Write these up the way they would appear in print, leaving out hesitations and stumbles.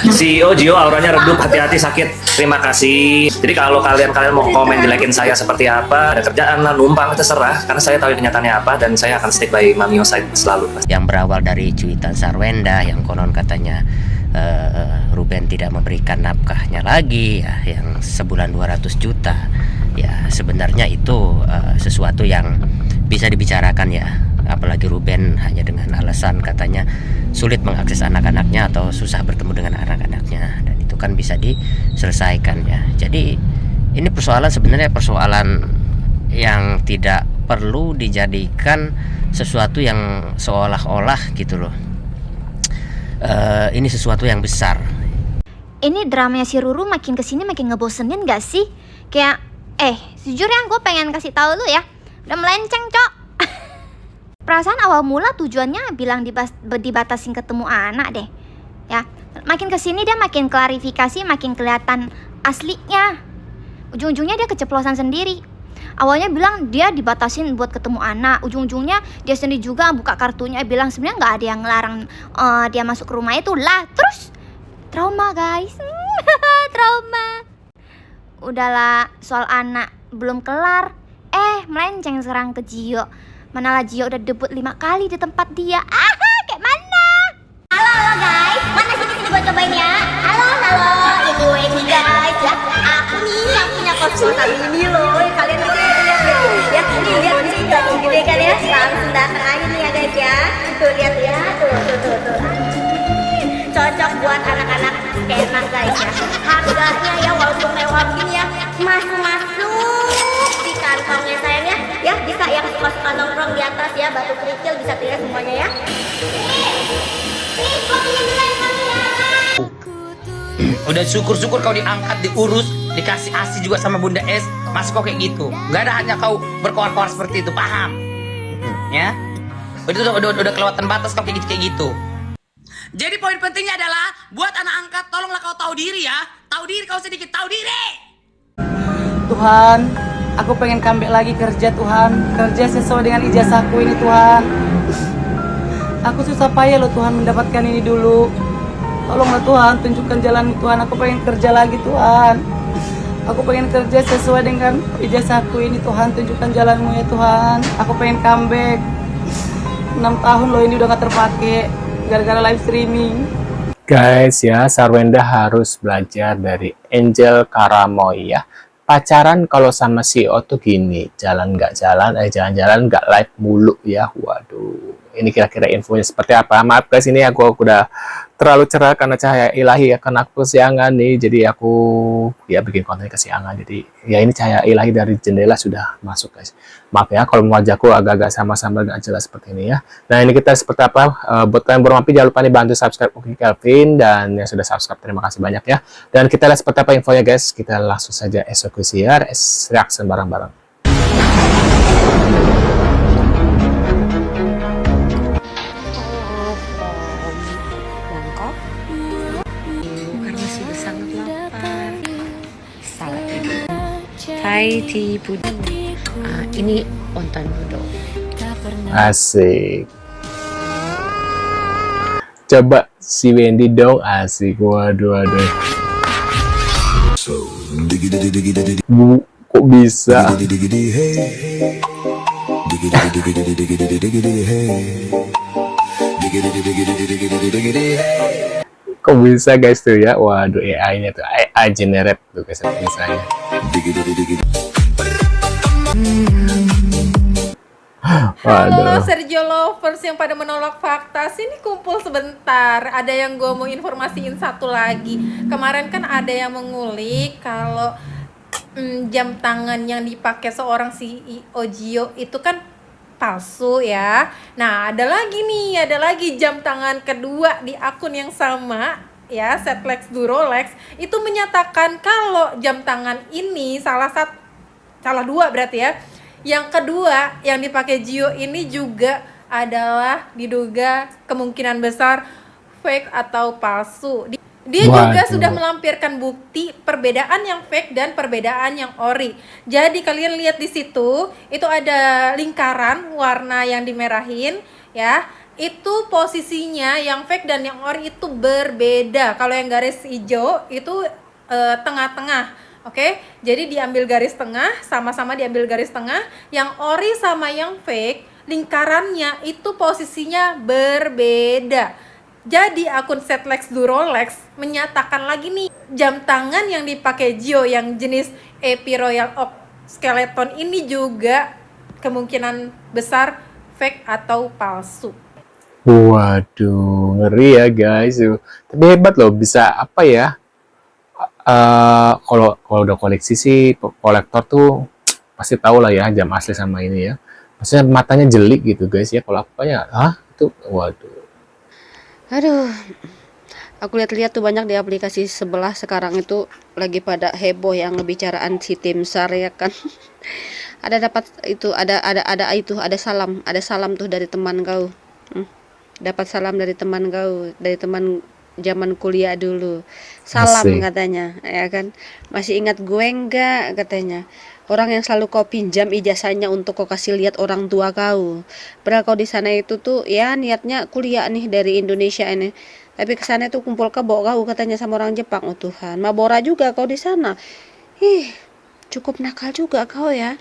CEO Gio auranya redup, hati-hati sakit. Terima kasih. Jadi kalau kalian mau komen jelekin saya seperti apa, ada kerjaan lah, numpang, terserah. Karena saya tahu kenyataannya apa dan saya akan stick by Mamio side selalu. Yang berawal dari cuitan Sarwenda yang konon katanya Ruben tidak memberikan nafkahnya lagi ya, yang sebulan 200 juta. Ya sebenarnya itu sesuatu yang bisa dibicarakan ya, apalagi Ruben hanya dengan alasan katanya sulit mengakses anak-anaknya atau susah bertemu dengan anak-anaknya, dan itu kan bisa diselesaikan ya. Jadi ini sebenarnya persoalan yang tidak perlu dijadikan sesuatu yang seolah-olah gitu loh. Ini sesuatu yang besar. Ini dramanya si Ruru makin kesini makin ngebosenin gak sih? Kayak, jujur ya gue pengen kasih tahu lu ya, udah melenceng cok. Perasaan awal mula tujuannya bilang dibatasin ketemu anak deh. Ya, makin kesini dia makin klarifikasi, makin kelihatan aslinya. Ujung-ujungnya dia keceplosan sendiri. Awalnya bilang dia dibatasin buat ketemu anak, ujung-ujungnya dia sendiri juga buka kartunya bilang sebenarnya nggak ada yang ngelarang dia masuk ke rumah itu lah. Terus trauma guys. Trauma. Udahlah, soal anak belum kelar, melenceng sekarang ke Gio. Manalah Gio udah debut 5 kali di tempat dia. Kayak mana? Halo guys, mana sini buat cobain ya. Halo, ini Wendy guys ya. Aku nih yang punya kos-kosan ini loh. Kalian lihat ya, ini lihat di sini gede kan ya. Langsung datang aja nih ya guys ya. Tuh lihat ya, tuh. Cocok buat anak-anak skena guys ya. Harganya ya walaupun mewah begini ya, masuk di kantongnya sayangnya ya. Bisa yang suka nongkrong di atas ya, batu kerikil bisa pilih semuanya ya. Udah syukur-syukur kau diangkat, diurus, dikasih ASI juga sama Bunda Es, masih kau kayak gitu. Gak ada hanya kau berkoar-koar seperti itu, paham? Ya? Udah kelewatan batas kau kayak gitu. Jadi poin pentingnya adalah buat anak angkat, tolonglah kau tahu diri ya. Tahu diri kau sedikit, tahu diri. Tuhan, aku pengen comeback lagi kerja Tuhan. Kerja sesuai dengan ijazahku ini Tuhan. Aku susah payah loh Tuhan mendapatkan ini dulu. Tolonglah Tuhan, tunjukkan jalan Tuhan. Aku pengen kerja lagi Tuhan. Aku pengen kerja sesuai dengan ijazahku ini Tuhan. Tunjukkan jalanmu ya Tuhan. Aku pengen comeback. 6 tahun loh ini udah gak terpakai gara-gara live streaming. Guys ya, Sarwenda harus belajar dari Angel Karamoy ya. Pacaran kalau sama CEO tuh gini, jalan jalan-jalan nggak live mulu ya. Waduh, ini kira-kira infonya seperti apa? Maaf guys, ini aku udah terlalu cerah karena cahaya ilahi ya, karena aku kesiangan nih, jadi aku ya bikin konten kesiangan. Jadi ya ini cahaya ilahi dari jendela sudah masuk guys. Maaf ya kalau wajahku agak-agak sama-sama gak jelas seperti ini ya. Nah ini kita seperti apa, buat kalian baru mampir jangan lupa nih bantu subscribe Oke Kelvin, dan yang sudah subscribe terima kasih banyak ya. Dan kita lihat seperti apa infonya guys, kita langsung saja eksekusi ya, reaction bareng-bareng. Karena sudah sangat lapar. Salah tidur. Hai tipu. Ini ontan dulu. Asik. Coba si Wendy dong, asik. Waduh. Kok bisa? Kok bisa guys tuh ya? Waduh, AI-nya tuh AI generate tuh guys misalnya. Halo Sergio Lovers yang pada menolak fakta, sini kumpul sebentar. Ada yang gue mau informasiin satu lagi. Kemarin kan ada yang mengulik kalau jam tangan yang dipakai seorang CEO Gio itu kan palsu ya. Nah ada lagi jam tangan kedua di akun yang sama ya, Setlex Durolex itu menyatakan kalau jam tangan ini salah dua berarti ya. Yang kedua yang dipakai Gio ini juga adalah diduga kemungkinan besar fake atau palsu. Dia juga sudah melampirkan bukti perbedaan yang fake dan perbedaan yang ori. Jadi kalian lihat di situ, itu ada lingkaran warna yang dimerahin ya. itu posisinya yang fake dan yang ori itu berbeda. Kalau yang garis hijau itu tengah-tengah. Oke, jadi diambil garis tengah, sama-sama diambil garis tengah. Yang ori sama yang fake, lingkarannya itu posisinya berbeda. Jadi akun Setlex do Rolex menyatakan lagi nih, jam tangan yang dipakai Gio yang jenis EP Royal Oak Skeleton ini juga kemungkinan besar fake atau palsu. Waduh, ngeri ya guys. Tapi hebat loh, bisa apa ya? Kalau udah koleksi sih, kolektor tuh pasti tahu lah ya jam asli sama ini ya. Maksudnya matanya jelik gitu guys ya. Kalau apa ya? Itu waduh. Aduh, aku lihat-lihat tuh banyak di aplikasi sebelah sekarang itu lagi pada heboh yang ngebicaraan si tim SAR ya kan. Ada dapat itu, ada salam tuh dari teman kau. Dapat salam dari teman kau, dari teman zaman kuliah dulu. Salam Asik. katanya, ya kan. Masih ingat gue enggak katanya. Orang yang selalu kau pinjam ijazahnya untuk kau kasih lihat orang tua kau. Padahal kau di sana itu tuh ya niatnya kuliah nih dari Indonesia ini. Tapi ke sana tuh kumpul kebo kau katanya sama orang Jepang. Oh Tuhan, mabora juga kau di sana. Cukup nakal juga kau ya.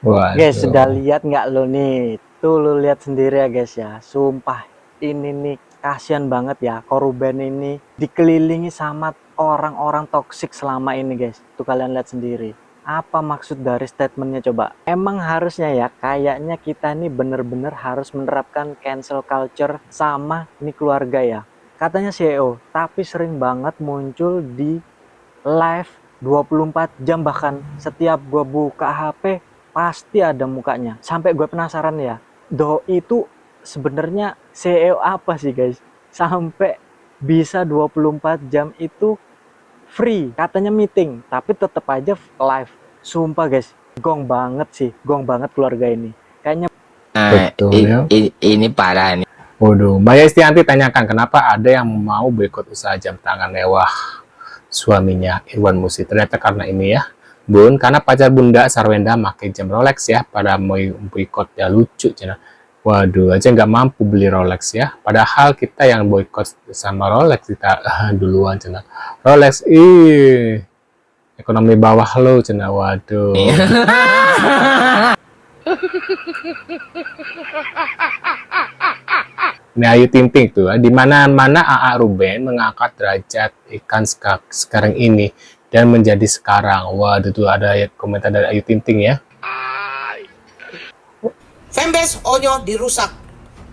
Waduh. Guys, sudah lihat nggak lo nih? Tuh lo lihat sendiri ya guys ya. Sumpah, ini nih kasihan banget ya. Korban ini dikelilingi sama orang-orang toksik selama ini guys. Tuh kalian lihat sendiri. Apa maksud dari statementnya coba? Emang harusnya ya, kayaknya kita nih bener-bener harus menerapkan cancel culture sama nih keluarga ya. Katanya CEO, tapi sering banget muncul di live 24 jam, bahkan setiap gua buka HP pasti ada mukanya. Sampai gue penasaran ya, Doi itu sebenarnya CEO apa sih guys? Sampai bisa 24 jam itu free, katanya meeting, tapi tetap aja live. Sumpah guys, gong banget sih, gong banget keluarga ini. Kayaknya Betul ya. Ini parah nih. Waduh, Mbak Estianti tanyakan kenapa ada yang mau boikot usaha jam tangan mewah suaminya Irwan Musi. Ternyata karena ini ya, Bun, karena pacar Bunda Sarwenda pakai jam Rolex ya, pada mau boikot ya lucu cina. Waduh, aja nggak mampu beli Rolex ya. Padahal kita yang boikot sama Rolex kita duluan cina. Rolex, ekonomi bawah lo cina. Waduh. Ini Ayu Ting Ting tuh, di mana-mana AA Ruben mengangkat derajat ikan sekarang ini dan menjadi sekarang. Waduh, tuh ada komentar dari Ayu Ting Ting ya. Fanbase Onyo dirusak.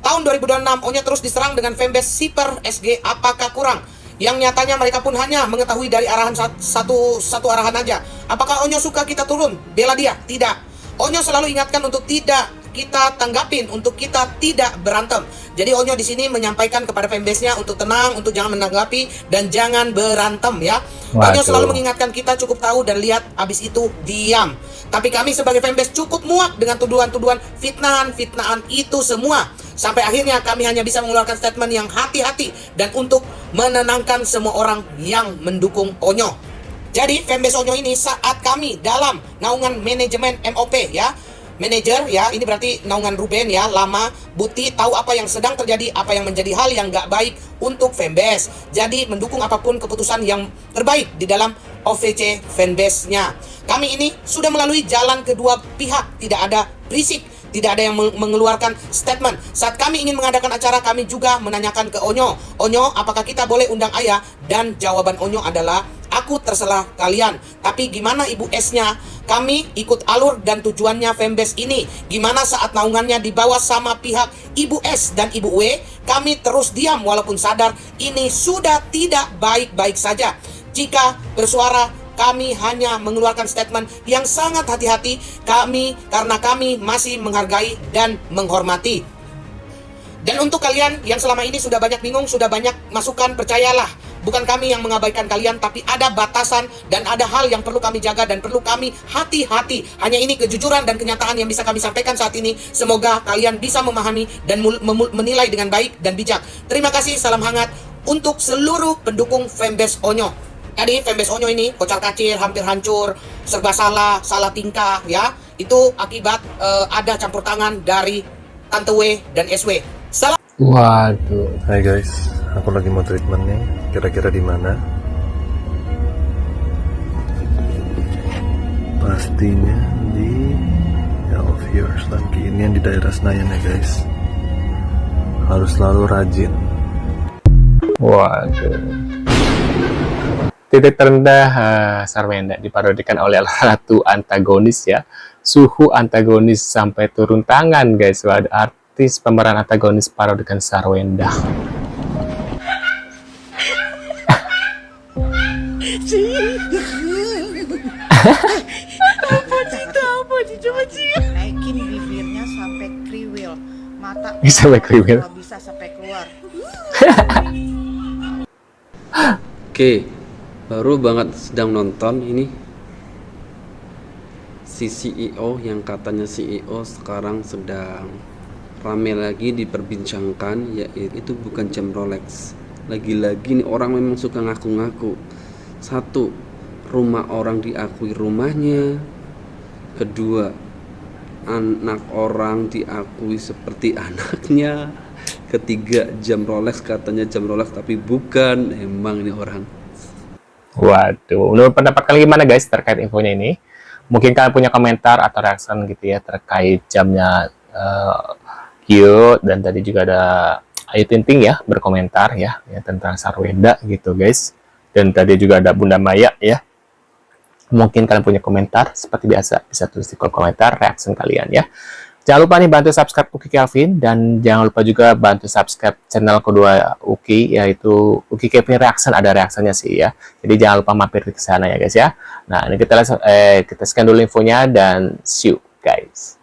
Tahun 2026 Onyo terus diserang dengan fanbase Siper SG. Apakah kurang? Yang nyatanya mereka pun hanya mengetahui dari arahan satu arahan aja. Apakah Onyo suka kita turun? Bela dia? Tidak. Onyo selalu ingatkan untuk tidak kita tanggapin, untuk kita tidak berantem. Jadi Onyo di sini menyampaikan kepada fanbase-nya untuk tenang, untuk jangan menanggapi dan jangan berantem ya. Onyo selalu mengingatkan kita cukup tahu dan lihat, habis itu diam. Tapi kami sebagai fanbase cukup muak dengan tuduhan-tuduhan fitnahan itu semua. Sampai akhirnya kami hanya bisa mengeluarkan statement yang hati-hati dan untuk menenangkan semua orang yang mendukung Onyo. Jadi fanbase Onyo ini saat kami dalam naungan manajemen MOP ya, manajer ya, ini berarti naungan Ruben ya, lama Buti tahu apa yang sedang terjadi, apa yang menjadi hal yang gak baik untuk fanbase. Jadi mendukung apapun keputusan yang terbaik di dalam OVC fanbase-nya. Kami ini sudah melalui jalan kedua pihak, tidak ada berisik, tidak ada yang mengeluarkan statement. Saat kami ingin mengadakan acara, kami juga menanyakan ke Onyo, Onyo, apakah kita boleh undang Ayah? Dan jawaban Onyo adalah, aku terserah kalian. Tapi gimana Ibu S-nya? Kami ikut alur dan tujuannya fanbase ini. Gimana saat naungannya dibawa sama pihak Ibu S dan Ibu W? Kami terus diam walaupun sadar ini sudah tidak baik-baik saja. Jika bersuara, kami hanya mengeluarkan statement yang sangat hati-hati karena kami masih menghargai dan menghormati. Dan untuk kalian yang selama ini sudah banyak bingung, sudah banyak masukan, percayalah, bukan kami yang mengabaikan kalian, tapi ada batasan dan ada hal yang perlu kami jaga dan perlu kami hati-hati. Hanya ini kejujuran dan kenyataan yang bisa kami sampaikan saat ini. Semoga kalian bisa memahami dan menilai dengan baik dan bijak. Terima kasih, salam hangat untuk seluruh pendukung fanbase Onyo. Jadi fanbase Onyo ini kocar kacir, hampir hancur, serba salah tingkah ya. Itu akibat ada campur tangan dari Tante W dan SW. Salam. Waduh. Hai guys, aku lagi mau treatment nih. Kira-kira di mana? Pastinya di of yours lagi. Ini yang di daerah Senayan ya guys. Harus selalu rajin. Waduh. Titik terendah Sarwenda diparodikan oleh ratu antagonis ya. Suhu antagonis sampai turun tangan guys. Waduh, artis pemeran antagonis parodikan Sarwenda. Naikin bibirnya sampai kriwil, mata Sampai kriwil. kalau bisa sampai keluar. Oke, baru banget sedang nonton ini si CEO yang katanya CEO sekarang sedang rame lagi diperbincangkan, yaitu bukan jam Rolex. Lagi-lagi nih orang memang suka ngaku-ngaku. Satu, rumah orang diakui rumahnya. Kedua, anak orang diakui seperti anaknya. Ketiga, jam Rolex katanya jam Rolex tapi bukan. Emang ini orang. Waduh, menurut pendapat kalian gimana guys terkait infonya ini? Mungkin kalian punya komentar atau reaction gitu ya terkait jamnya Gio, dan tadi juga ada Ayu Ting Ting ya berkomentar ya tentang Sarwenda gitu guys. Dan tadi juga ada Bunda Maya ya. Mungkin kalian punya komentar seperti biasa bisa tulis di kolom komentar reaction kalian ya. Jangan lupa nih bantu subscribe Uki Kelvin, dan jangan lupa juga bantu subscribe channel kedua Uki, yaitu Uki Kelvin Reaction. Ada reaksinya sih ya. Jadi jangan lupa mampir ke sana ya guys ya. Nah, ini kita scan dulu infonya dan see you guys.